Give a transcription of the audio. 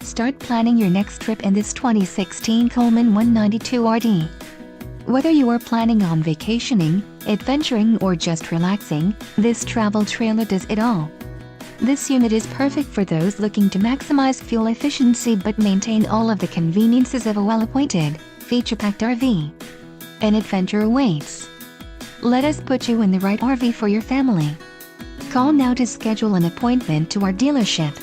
Start planning your next trip in this 2016 Coleman 192RD. Whether you are planning on vacationing, adventuring or just relaxing, this travel trailer does it all. This unit is perfect for those looking to maximize fuel efficiency but maintain all of the conveniences of a well-appointed, feature-packed RV. An adventure awaits. Let us put you in the right RV for your family. Call now to schedule an appointment to our dealership.